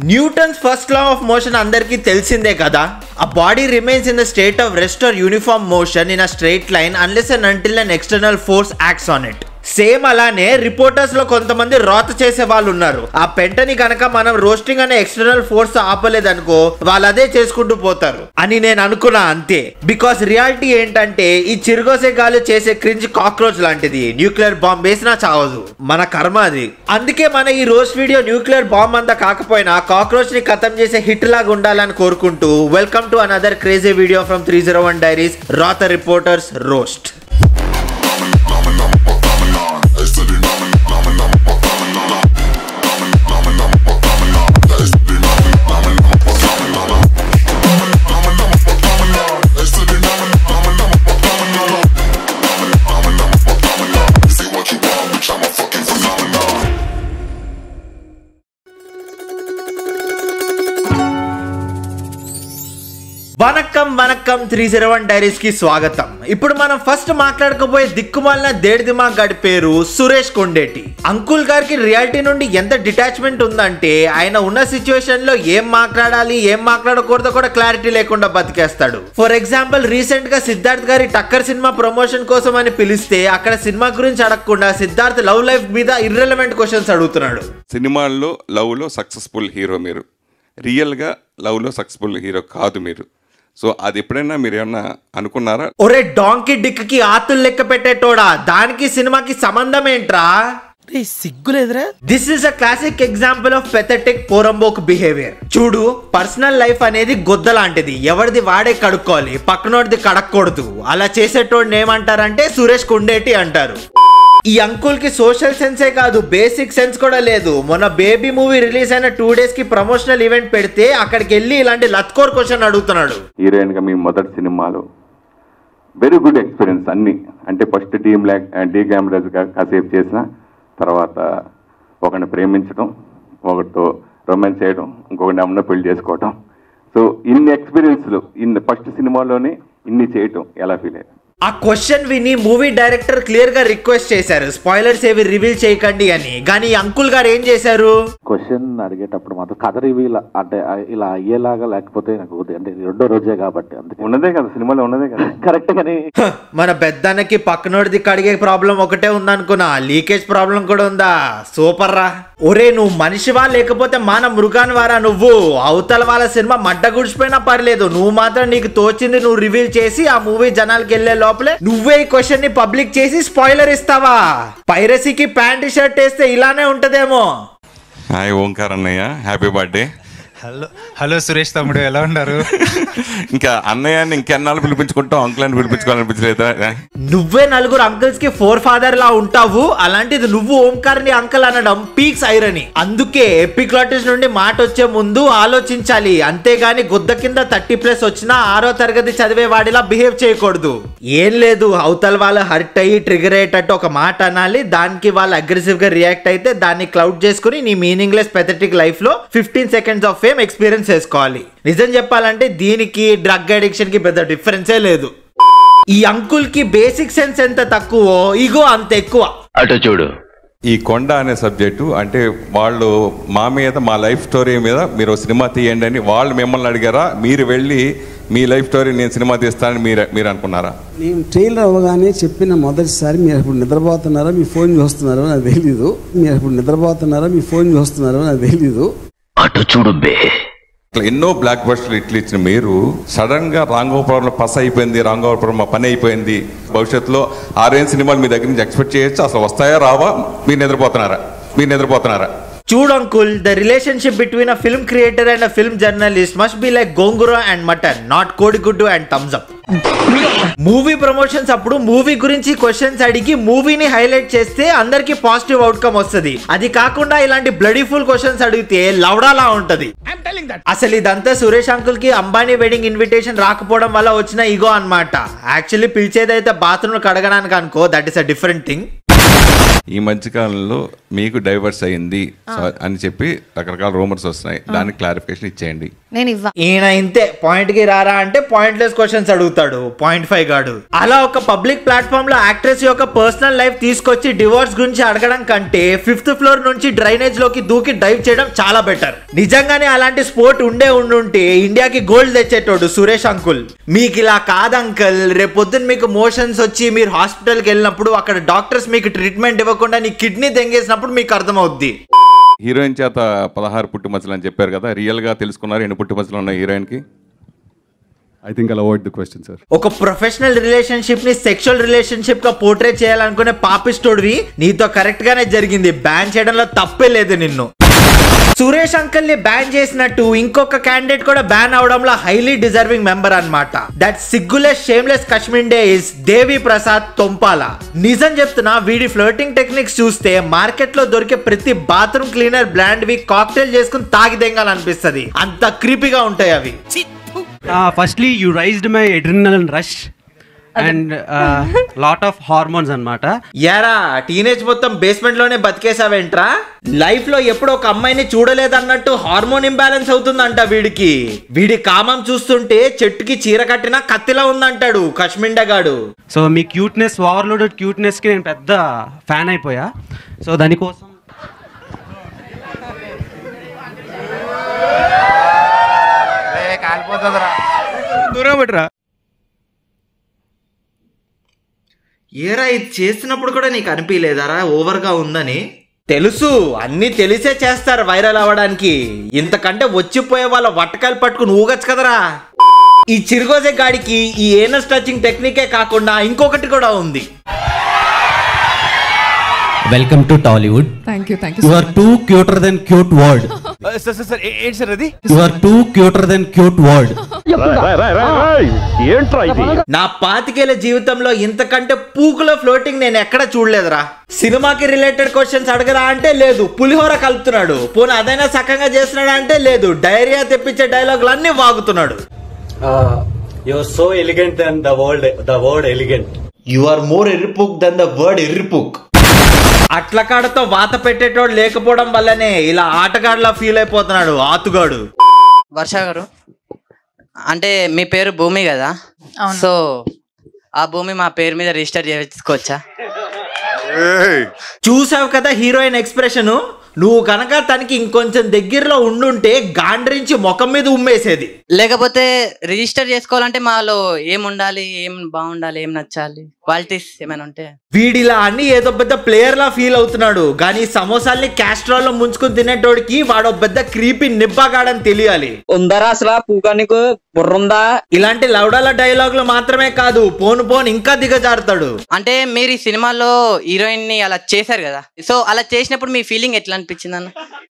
Newton's first law of motion అందరికీ తెలిసిందే కదా. A body remains in the state of rest or uniform motion in a straight line unless and until an external force acts on it. Same అలానే reporters లో కొంతమంది రోత చేసే వాళ్ళు ఉన్నారు. ఆ పెంటని కనుక మనం రోస్టింగ్ అనే ఎక్స్టర్నల్ ఫోర్స్ ఆపలేదనుకో వాళ్ళు అదే చేసుకుంటూ పోతారు అని నేను అనుకున్నా అంతే. బికాస్ రియాలిటీ ఏంటంటే ఈ చిరుగోసే గాలు చేసే క్రింజ్ కాక్రోచ్ లాంటిది. న్యూక్లియర్ బాంబ్ వేసినా చావదు, మన కర్మ అది. అందుకే మన ఈ రోస్ట్ వీడియో న్యూక్లియర్ బాంబ్ అంతా కాకపోయినా కాక్రోచ్ ని ఖతం చేసే హిట్ లాగా ఉండాలని కోరుకుంటూ welcome to another crazy video from 301 diaries రోత రిపోర్టర్స్ రోస్ట్. వనక్కం వనక్కం 301 డైరీస్ కి స్వాగతం. ఇప్పుడు మనం ఫస్ట్ మాట్లాడుకోబోయే దిక్కుమాలిన దేడి దిమాగ్ గాడి పేరు సురేష్ కొండేటి. అంకుల్ గారికి రియాలిటీ నుండి ఎంత డిటాచ్మెంట్ ఉందంటే ఆయన ఉన్న సిచ్యువేషన్ లో ఏం మాట్లాడాలి ఏం మాట్లాడకూడదో కూడా క్లారిటీ లేకుండా బతికేస్తాడు. ఫర్ ఎగ్జాంపుల్ రీసెంట్ గా సిద్ధార్థ్ గారి టక్కర్ సినిమా ప్రమోషన్ కోసం అని పిలిస్తే అక్కడ సినిమా గురించి అడగకుండా సిద్ధార్థ్ లవ్ లైఫ్ మీద ఇర్రెలవెంట్ క్వశ్చన్స్ అడుగుతున్నాడు. సినిమాల్లో లవ్ లో సక్సెస్ఫుల్ హీరో మీరు, రియల్ గా లవ్ లో సక్సెస్ఫుల్ హీరో కాదు మీరు. సో అది ఎప్పుడైనా మీరు ఏమన్నా అనుకున్నారా? ఒరే డాంకీ డిక్ కి ఆతులు లెక్క పెట్టేటోడా, దానికి సినిమాకి సంబంధం ఏంట్రా? సిగ్గులేదురా. This is a classic example of pathetic పోరంబోక్ బిహేవియర్. చూడు, పర్సనల్ లైఫ్ అనేది గొద్ద లాంటిది, ఎవరిది వాడే కడుక్కోవాలి, పక్కనోడిది కడక్కూడదు. అలా చేసేటోడిని ఏమంటారంటే సురేష్ కొండేటి అంటారు. ఈ అంకుల్ కి సోషల్ సెన్సే కాదు, బేసిక్ సెన్స్ కూడా లేదు. మొన్న బేబీ మూవీ రిలీజ్ అయిన 2 days కి ప్రమోషనల్ ఈవెంట్ పెడితే అక్కడికి వెళ్ళి ఇలాంటి లత్కోర్ క్వశ్చన్ అడుగుతున్నాడు. హీరోయిన్ గా మీ మొదటి సినిమాలో వెరీ గుడ్ ఎక్స్పీరియన్స్ అన్ని అంటే ఫస్ట్ డీ గ్యామరేజ్ గా కాసేపు చేసిన తర్వాత ఒకరిని ప్రేమించడం, ఒకటితో రొమాన్స్ చేయడం, ఇంకొకటి అమ్మను పెళ్లి చేసుకోవడం. సో ఇన్ని ఎక్స్పీరియన్స్లు ఫస్ట్ సినిమాలోనే ఇన్ని చేయటం ఎలా ఫీల్ అయ్యారు? ఆ క్వశ్చన్ విని మూవీ డైరెక్టర్ క్లియర్ గా రిక్వెస్ట్ చేశారు స్పాయిలర్స్ ఏవి రివీల్ చేయకండి అని. కానీ అంకుల్ గారు ఏం చేశారు, క్వశ్చన్ అడిగేటప్పుడు మాత్రం కథ రివీల్ అంటే ఇలా అయ్యేలాగా, లేకపోతే నాకు అంటే 2వ రోజే కాబట్టి అందుకే ఉన్నదే కదా సినిమాలో ఉన్నదే కదా కరెక్ట్ గానీ మన పెద్దన్నకి పక్కనోడిది కడిగే ప్రాబ్లం ఒకటే ఉందనుకున్నా, లీకేజ్ ప్రాబ్లం కూడా ఉందా? సూపర్ రా. ఒరే నువ్వు మనిషివా లేకపోతే మన మృగాన్ వారా నువ్వు? అవతల వాళ్ళ సినిమా మడ్డ గుడిచిపోయినా పర్లేదు, నువ్వు మాత్రం నీకు తోచింది నువ్వు రివీల్ చేసి ఆ మూవీ జనాలకి వెళ్ళే లోపలే నువ్వే ఈ క్వశ్చన్ ని పబ్లిక్ చేసి స్పాయిలర్ ఇస్తావా? పైరసీకి ప్యాంట్ షర్ట్ వేస్తే ఇలానే ఉంటదేమో. హాయ్ ఓంకార్ అన్నయ్య, హ్యాపీ బర్త్డే. హలో సురేష్ తమ్ముడు, ఎలా ఉన్నారు? ఇంకా అన్నయ్యని ఇంకెన్నాళ్ళు పిలిపించుకుంటాం, అంకుల్ అని పిలిపించుకోవాలనిపించలేదా? నువ్వే నలుగురు అంకుల్స్ కి 4 father లా ఉంటావు, అలాంటిది నువ్వు ఓంకార్ ని అంకుల్ అనడం పీక్స్ ఐరనీ. అందుకే ఎపిక్లాటిస్ నుండి మాట వచ్చే ముందు ఆలోచించాలి, అంతేగాని గుద్ద కింద 30+ వచ్చినా 6వ తరగతి చదివే వాడిలా బిహేవ్ చేయకూడదు. ఏం లేదు, అవతల వాళ్ళు హర్ట్ అయ్యి ట్రిగర్ అయ్యేటట్టు ఒక మాట అనాలి, దానికి వాళ్ళు అగ్రెసివ్ గా రియాక్ట్ అయితే దాన్ని క్లౌడ్ చేసుకుని నీ మీనింగ్లెస్ పెథటిక్ లైఫ్ లో 15 seconds ఆఫ్ ఫేమ్ ఎక్స్పీరియన్స్ చేసుకోవాలి. నిజం చెప్పాలంటే దీనికి డ్రగ్ అడిక్షన్ కి పెద్ద డిఫరెన్సే లేదు. ఈ అంకుల్ కి బేసిక్ సెన్స్ ఎంత తక్కువో ఈగో అంత ఎక్కువ. అటు చూడు. ఈ కొండ అనే సబ్జెక్టు అంటే వాళ్ళు మా మీద, మా లైఫ్ స్టోరీ మీద మీరు సినిమా తీయండి అని వాళ్ళు మిమ్మల్ని అడిగారా? మీరు వెళ్ళి మీ లైఫ్ స్టోరీ నేను సినిమా తీస్తానని మీరు అనుకున్నారా? నేను ట్రైలర్ అవ్వగానే చెప్పిన మొదటిసారి మీరు ఇప్పుడు నిద్రపోతున్నారా మీ ఫోన్ చూస్తున్నారో నాకు తెలీదు, మీరు ఇప్పుడు నిద్రపోతున్నారా మీ ఫోన్ చూస్తున్నారో నాకు తెలీదు. అటు చూడు బే. ఎన్నో బ్లాక్ బస్టర్లు ఇట్లు ఇచ్చిన మీరు సడన్ గా రాంగోపురంలో పస్ అయిపోయింది, రాంగోపురం మా పని అయిపోయింది, భవిష్యత్తులో 6 సినిమాలు మీ దగ్గర నుంచి ఎక్స్పెక్ట్ చేయొచ్చు, అసలు వస్తాయా రావా? మీరు నిద్రపోతున్నారా? చూడు uncle, the relationship between a film creator and a film journalist must be like gongura and mutton, not kodiguddu and thumbs up. Movie promotions అప్పుడు మూవీ గురించి క్వశ్చన్స్ అడిగి మూవీని హైలైట్ చేస్తే అందరికి పాజిటివ్ అవుట్కమ్ వస్తుంది. అది కాకుండా ఇలాంటి బ్లడీ ఫుల్ క్వశ్చన్స్ అడిగితే లవడాలా ఉంటది. అసలు ఇదంతా సురేష్ అంకుల్ కి అంబానీ వెడ్డింగ్ ఇన్విటేషన్ రాకపోవడం వల్ల వచ్చిన ఈగో అన్నమాట. యాక్చువల్లీ పిలిచేదైతే బాత్రూమ్ కడగడానికి అనుకో, that is a different thing. ఈ మధ్యకాలంలో మీకు డైవర్స్ అయింది అని చెప్పి రకరకాల రూమర్స్ వస్తున్నాయి, దానికి క్లారిఫికేషన్ ఇచ్చేయండి. ఈయన ఇంతే, పాయింట్ కి రారా అంటే పాయింట్లెస్ క్వశ్చన్స్ అడుగుతాడు. 0.5 గాడు. అలా ఒక పబ్లిక్ ప్లాట్ఫామ్ లో యాక్ట్రెస్ యొక్క పర్సనల్ లైఫ్ తీసుకొచ్చి డివోర్స్ గురించి అడగడం కంటే 5th ఫ్లోర్ నుంచి డ్రైనేజ్ లోకి దూకి డైవ్ చేయడం చాలా బెటర్. నిజంగానే అలాంటి స్పోర్ట్ ఉండుంటే ఇండియాకి గోల్డ్ తెచ్చేటోడు సురేష్ అంకుల్. మీకు ఇలా కాదు అంకుల్, రేపు పొద్దున్న మీకు మోషన్స్ వచ్చి మీరు హాస్పిటల్కి వెళ్ళినప్పుడు అక్కడ డాక్టర్స్ మీకు ట్రీట్మెంట్ ఇవ్వకుండా నీ కిడ్నీ దెంగేసినప్పుడు మీకు అర్థమవుద్ది. హీరోయిన్ చేత 16 పుట్టుమచ్చలు అని చెప్పారు కదా, రియల్ గా తెలుసుకున్నారు ఎన్ని పుట్టుమచ్చలు ఉన్నాయి హీరోయిన్ కి? I think I'll avoid the question, sir. ఒక ప్రొఫెషనల్ రిలేషన్షిప్ ని సెక్షువల్ రిలేషన్షిప్ గా పోర్ట్రేట్ చేయాలనుకునే పాపిస్టోడివి నీతో కరెక్ట్ గానే జరిగింది. బ్యాన్ చేయడంలో తప్పే లేదు నిన్ను. సురేష్ అంకల్ ని బ్యాన్ చేసినట్టు ఇంకొక క్యాండిడేట్ కూడా బ్యాన్ అవడంలో హైలీ డిజర్వింగ్ మెంబర్ అన్నమాట. దట్ సిగ్గులెస్ షేమ్లెస్ కశ్మిండే ఇస్ దేవి ప్రసాద్ తొంపాల. నిజం చెప్తున్నా, వీడి ఫ్లర్టింగ్ టెక్నిక్స్ చూస్తే మార్కెట్ లో దొరికే ప్రతి బాత్రూమ్ క్లీనర్ బ్రాండ్ వి కాక్టైల్ చేసుకుని తాగి దెంగాలనిపిస్తుంది. అంత క్రీపీగా ఉంటాయి అవి. Firstly you raised my adrenaline rush and lot of hormones అన్నమాట. యారా టీనేజ్ మొత్తం బేస్మెంట్ లోనే బతికేసావేంట్రా? లైఫ్ లో ఎప్పుడు ఒక అమ్మాయిని చూడలేదన్నట్టు హార్మోన్ ఇంబ్యాలెన్స్ అవుతుందంట వీడికి. వీడి కామం చూస్తుంటే చెట్టుకి చీర కట్టినా కత్తిలా ఉందంటాడు కశ్మిండగాడు. సో మీ క్యూట్నెస్, ఓవర్లోడెడ్ క్యూట్నెస్ కి నేను పెద్ద ఫ్యాన్ అయిపోయా. సో దానికోసం దూరం పెట్టరా. ఏరా ఇది చేస్తున్నప్పుడు కూడా నీకు అనిపించలేదారా ఓవర్ గా ఉందని? తెలుసు, అన్ని తెలిసే చేస్తారు వైరల్ అవ్వడానికి. ఇంతకంటే వచ్చిపోయే వాళ్ళ వట్టకాయలు పట్టుకుని ఊగచ్చు కదరా. ఈ చిరుగోజే గాడికి ఈ ఏనస్ టచింగ్ టెక్నికే కాకుండా ఇంకొకటి కూడా ఉంది. Welcome to Tollywood. Thank you. You are two cuter then cute word. Sir ఏంటి సార్ అది? యు are two cuter then cute వర్డ్. నా 25 ఏళ్ల జీవితంలో ఇంతకంటే పూకులో ఫ్లోటింగ్ నేను ఎక్కడ చూడలేదురా. సినిమాకి రిలేటెడ్ క్వశ్చన్స్ అడగరా అంటే లేదు, పులిహోర కలుపుతున్నాడు. పోనీ అదైనా సకంగా చేస్తున్నాడా అంటే లేదు, డైరియా తెప్పించే డైలాగులు అన్ని వాగుతున్నాడు. You are so elegant than the word elegant. You are more ఎర్రిపుక్ దెన్ ద వర్డ్ ఎర్రిపుక్. అట్ల కాడతో వాత పెట్టేటోడు లేకపోవడం వల్లనే ఇలా ఆటగాడిలా ఫీల్ అయిపోతున్నాడు ఆతుగాడు. వర్ష గారు, అంటే మీ పేరు భూమి కదా, సో ఆ భూమి మా పేరు మీద రిజిస్టర్ చేసుకోవచ్చా? చూసావు కదా హీరోయిన్ ఎక్స్ప్రెషన్. నువ్వు కనుక తనకి ఇంకొంచెం దగ్గరలో ఉండుంటే గాండ్రించి ముఖం మీద ఉమ్మేసేది. లేకపోతే రిజిస్టర్ చేసుకోవాలంటే మాలో ఏం ఉండాలి, ఏం బాగుండాలి, ఏం నచ్చాలి, క్వాలిటీస్ ఏమైనా ఉంటే? వీడిలా అన్ని ఏదో పెద్ద ప్లేయర్ లా ఫీల్ అవుతున్నాడు, కానీ సమోసాల్ని క్యాస్ట్రాల్ లో ముంచుకుని తినేటోడికి వాడో పెద్ద క్రీపీ నిబ్బాగాడని తెలియాలి. ఉందరా అసలు పూకానికి బుర్రుందా? ఇలాంటి లౌడాల డైలాగులు మాత్రమే కాదు, పోను పోను ఇంకా దిగజారుతాడు. అంటే మీరు ఈ సినిమాలో హీరోయిన్ ని అలా చేశారు కదా, సో అలా చేసినప్పుడు మీ ఫీలింగ్ ఎట్లా అనిపించింది అన్న?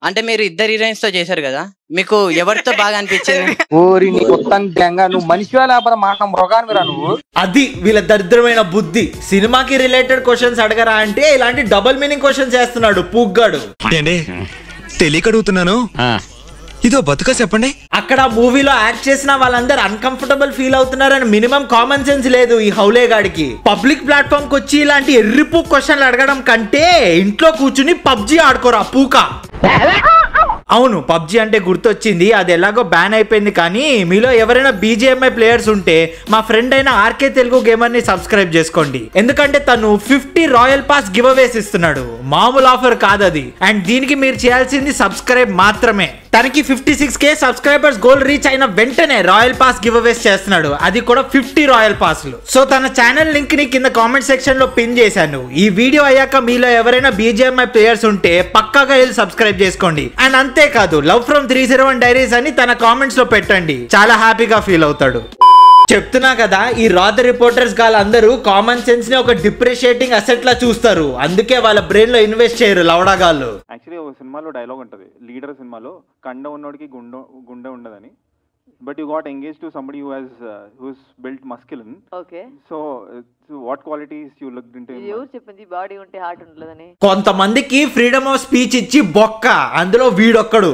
అంటే మీరు ఇద్దరు హీరోయిన్స్ తో చేశారు కదా, మీకు ఎవరితో బాగా అనిపించింది? నువ్వు మనిషి లేకపోతే మాట మృగానివిరా నువ్వు. అది వీళ్ళ దరిద్రమైన బుద్ధి. సినిమాకి రిలేటెడ్ క్వశ్చన్స్ అడగరా అంటే ఇలాంటి డబుల్ మీనింగ్ క్వశ్చన్స్ చేస్తున్నాడు పూగ్గాడు. తెలియక అడుగుతున్నాను, ఇదో బతుక చెప్పండి. అక్కడ మూవీలో యాక్ట్ చేసిన వాళ్ళందరూ అన్కంఫర్టబుల్ ఫీల్ అవుతున్నారని మినిమం కామన్ సెన్స్ లేదు ఈ హౌలే గాడికి. పబ్లిక్ ప్లాట్ఫామ్ కి వచ్చి ఇలాంటి ఎర్రిపూ క్వశ్చన్లు అడగడం కంటే ఇంట్లో కూర్చుని పబ్జీ ఆడుకోరా పూక. అవును, పబ్జీ అంటే గుర్తొచ్చింది, అది ఎలాగో బ్యాన్ అయిపోయింది. కానీ మీలో ఎవరైనా BGMI ప్లేయర్స్ ఉంటే మా ఫ్రెండ్ అయిన RK తెలుగు గేమర్ ని సబ్స్క్రైబ్ చేసుకోండి. ఎందుకంటే తను 50 రాయల్ పాస్ గివ్ అవేస్ ఇస్తున్నాడు. మామూలు ఆఫర్ కాదు అది. అండ్ దీనికి మీరు చేయాల్సింది సబ్స్క్రైబ్ మాత్రమే. తనకి 56K సబ్స్క్రైబర్స్ గోల్ రీచ్ అయిన వెంటనే రాయల్ పాస్ గివ్ అవేస్ చేస్తున్నాడు, అది కూడా 50 రాయల్ పాస్లు. సో తన ఛానల్ లింక్ ని కింద కామెంట్ సెక్షన్ లో పిన్ చేశాను. ఈ వీడియో అయ్యాక మీలో ఎవరైనా BGMI ప్లేయర్స్ ఉంటే పక్కాగా వెళ్ళి సబ్స్క్రైబ్ చేసుకోండి. అండ్ అంతేకాదు లవ్ ఫ్రమ్ 301 డైరీస్ అని తన కామెంట్స్ లో పెట్టండి, చాలా హ్యాపీగా ఫీల్ అవుతాడు. చెప్తున్నా కదా, ఈ రాద రిపోర్టర్స్ గాళ్ళందరూ కామన్ సెన్స్ ని ఒక డిప్రిషియేటింగ్ అసెట్ లా చూస్తారు, అందుకే వాళ్ళ బ్రెయిన్ లో ఇన్వెస్ట్ చేయరు లౌడాగాళ్ళు. యాక్చువల్లీ ఒక సినిమాలో డైలాగ్ ఉంటుంది, లీడర్ సినిమాలో, కండ ఉన్నోడికి గుండె ఉండదని. But you got engaged to somebody who's built masculine. Okay. So what qualities you looked into him? ఎవరు చెప్పింది బాడీ ఉంటే హార్ట్ ఉంటుందని? కొంతమందికి ఫ్రీడమ్ ఆఫ్ స్పీచ్ ఇచ్చి బొక్క, అందులో వీడొక్కడు.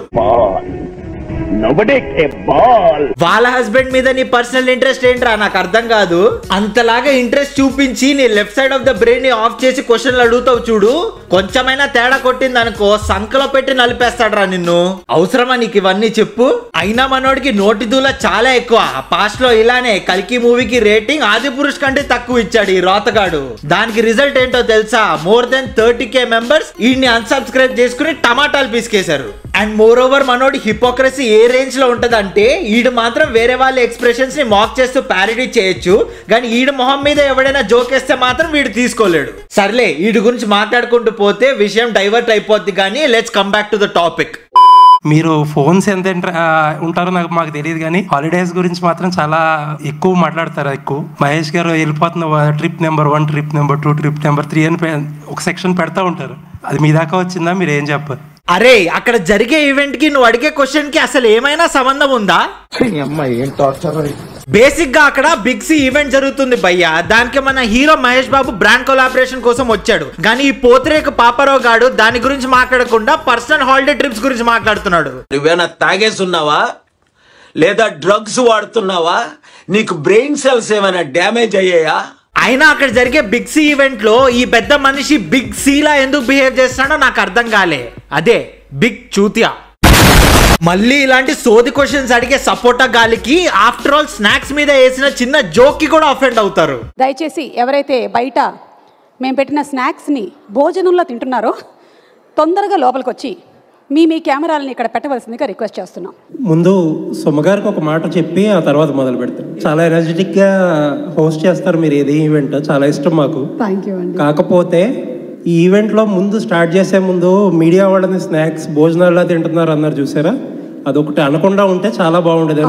వాళ్ళ హస్బెండ్ మీద నీ పర్సనల్ ఇంట్రెస్ట్ ఏంట్రా నాకు అర్థం కాదు. అంతలాగా ఇంట్రెస్ట్ చూపించి నీ left side of the brain ని ఆఫ్ చేసి క్వశ్చన్లు అడుగుతావు చూడు, కొంచెమైనా తేడా కొట్టింది అనుకో సంకలో పెట్టి నలిపేస్తాడ్రా నిన్ను. అవసరమా నీకు ఇవన్నీ చెప్పు? అయినా మనోడికి నోటి దూల చాలా ఎక్కువ. పాస్ట్ లో ఇలానే కల్కి మూవీకి రేటింగ్ ఆది పురుష్ కంటే తక్కువ ఇచ్చాడు ఈ రోతగాడు. దానికి రిజల్ట్ ఏంటో తెలుసా? మోర్ దెన్ 30K మెంబర్స్ ఈయన్ని అన్సబ్స్క్రైబ్ చేసుకుని టమాటాలు పీసుకేశారు. అండ్ మోర్ ఓవర్ మనోడి హిపోక్రసీ ఏ రేంజ్ లో ఉంటదంటే ఈడు మాత్రం వేరే వాళ్ళ ఎక్స్ప్రెషన్స్ ని మాక్ చేస్తూ ప్యారడీ చేయొచ్చు, కానీ ఈడు మొహం మీద ఎవడైనా జోకేస్తే మాత్రం వీడు తీసుకోలేడు. సర్లే ఈడు గురించి మాట్లాడుకుంటూ పోతే విషయం డైవర్ట్ అయిపోద్ది, కానీ let's come back to the topic. మీరు ఫోన్స్ ఎంత ఉంటారో మాకు తెలియదు, కానీ హాలిడేస్ గురించి మాత్రం చాలా ఎక్కువ మాట్లాడతారు. ఎక్కువ మహేష్ గారు వెళ్ళిపోతున్న trip number 1, trip number 2, trip number 3 అని ఒక సెక్షన్ పెడతా ఉంటారు. అది మీ దాకా వచ్చిందా? మీరు ఏం చెప్పారు? అరే అక్కడ జరిగే ఈవెంట్ కి నువ్వు అడిగే క్వశ్చన్ కి అసలు ఏమైనా సంబంధం ఉందా? బేసిక్ గా అక్కడ బిగ్ సి ఈవెంట్ జరుగుతుంది భయ్యా. దానికి మన hero Mahesh Babu brand collaboration కోసం వచ్చాడు, కానీ ఈ పోతిరేక పాపారావు గాడు దాని గురించి మాట్లాడకుండా పర్సనల్ హాలిడే ట్రిప్స్ గురించి మాట్లాడుతున్నాడు. నువ్వేనా తాగేసున్నావా లేదా డ్రగ్స్ వాడుతున్నావా? నీకు బ్రెయిన్ సెల్స్ ఏమైనా డ్యామేజ్ అయ్యాయా? అయినా అక్కడ జరిగే బిగ్ సి ఈవెంట్ లో ఈ పెద్ద మనిషి బిగ్ సీలా ఎందుకు బిహేవ్ చేస్తున్నాడో నాకు అర్థం కాలే. అదే బిగ్ చూతియా. మళ్ళీ ఇలాంటి సోది క్వశ్చన్స్ అడిగే సపోటా గాలికి ఆఫ్టర్ ఆల్ స్నాక్స్ మీద వేసిన చిన్న జోక్ కి కూడా అఫెండ్ అవుతారు. దయచేసి ఎవరైతే బయట మేము పెట్టిన స్నాక్స్ ని భోజనంలో తింటున్నారో తొందరగా లోపలికి వచ్చి మీ కెమెరాలని ఇక్కడ పెట్టవలసిందిగా రిక్వెస్ట్ చేస్తున్నాం. ముందు సొమ్మగారికి ఒక మాట చెప్పి ఆ తర్వాత మొదలు పెడతాం. చాలా ఎనర్జెటిక్ గా హోస్ట్ చేస్తారు మీరు ఏది ఈవెంట్, చాలా ఇష్టం మాకు. కాకపోతే ఈ ఈవెంట్ లో ముందు స్టార్ట్ చేసే ముందు మీడియా వాళ్ళని స్నాక్స్ భోజనాల్లో తింటున్నారు అన్నారు చూసారా? అదొకటి అనకుండా ఉంటే చాలా బాగుండేది.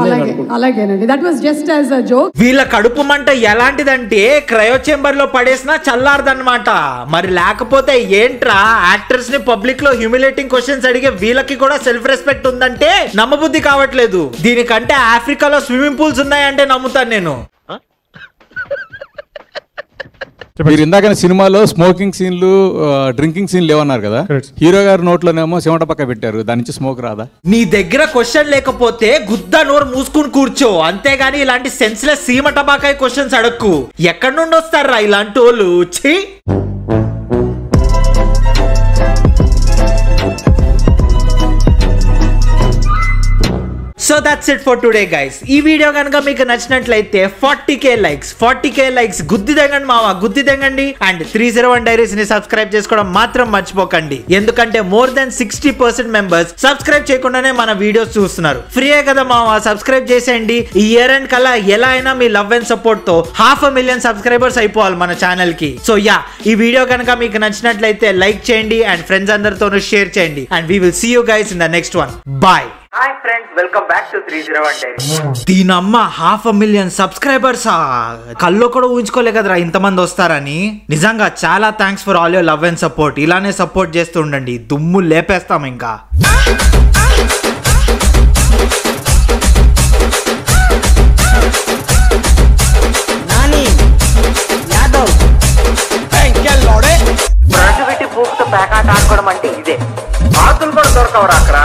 వీళ్ళ కడుపు మంట ఎలాంటిదంటే క్రయో చేంబర్ లో పడేసినా చల్లారదన్నమాట. మరి లేకపోతే ఏంట్రా యాక్టర్స్ ని పబ్లిక్ లో హ్యూమిలేటింగ్ క్వశ్చన్స్ అడిగే వీళ్ళకి కూడా సెల్ఫ్ రెస్పెక్ట్ ఉందంటే నమ్మబుద్ధి కావట్లేదు. దీనికంటే ఆఫ్రికాలో స్విమ్మింగ్ పూల్స్ ఉన్నాయంటే నమ్ముతాను నేను. మీరు ఇందాక సినిమాలో స్మోకింగ్ సీన్లు డ్రింకింగ్ సీన్లు లేవన్నారు కదా, హీరో గారు నోట్లోనేమో చెమట పక్క పెట్టారు, దాని నుంచి స్మోక్ రాదా? నీ దగ్గర క్వశ్చన్ లేకపోతే గుద్ద నోరు మూసుకుని కూర్చో, అంతేగాని ఇలాంటి సెన్స్లెస్ సీమ టబాకాయ క్వశ్చన్స్ అడక్కు. ఎక్కడి నుండి వస్తారా ఇలాంటి వాళ్ళు? ఛీ. So that's it for today guys. ఈ వీడియో కనుక మీకు నచ్చినట్లయితే 40K లైక్స్ గుద్ది తెంగండి మావా, గుద్ది తెంగండి. అండ్ 301 డైరీస్ ని సబ్స్క్రైబ్ చేసుకోవడం మాత్రం మర్చిపోకండి, ఎందుకంటే మోర్ దెన్ 60% మెంబర్స్ సబ్స్క్రైబ్ చేయకుండానే మన వీడియోస్ చూస్తున్నారు. ఫ్రీయే కదా మావా, సబ్స్క్రైబ్ చేసేయండి. ఈ ఇయర్ ఎండ్ కల్లా ఎలా అయినా మీ లవ్ అండ్ సపోర్ట్ తో 500,000 సబ్స్క్రైబర్స్ అయిపోవాలి మన ఛానల్ కి. సో యా, ఈ వీడియో కనుక మీకు నచ్చినట్లయితే లైక్ చేయండి అండ్ ఫ్రెండ్స్ అందరితోనూ షేర్ చేయండి. And we will see you guys in the next one. Bye. Hi friends, welcome back to 301 Diaries. దీనమ్మ 500,000 సబ్స్క్రైబర్స్ కల్లో కూడా ఊహించుకోలే కదరా ఇంతమంది వస్తారని. నిజంగా చాలా thanks for all your love and support. ఇలానే సపోర్ట్ చేస్తూ ఉండండి, దుమ్ము లేపేస్తాం ఇంకా. బ్రష్ పెట్టి పూకుతో ప్యాకాట్ ఆడుకోవడం అంటే ఇదే. ఆతులు కూడా దొరకవరా అక్కడ.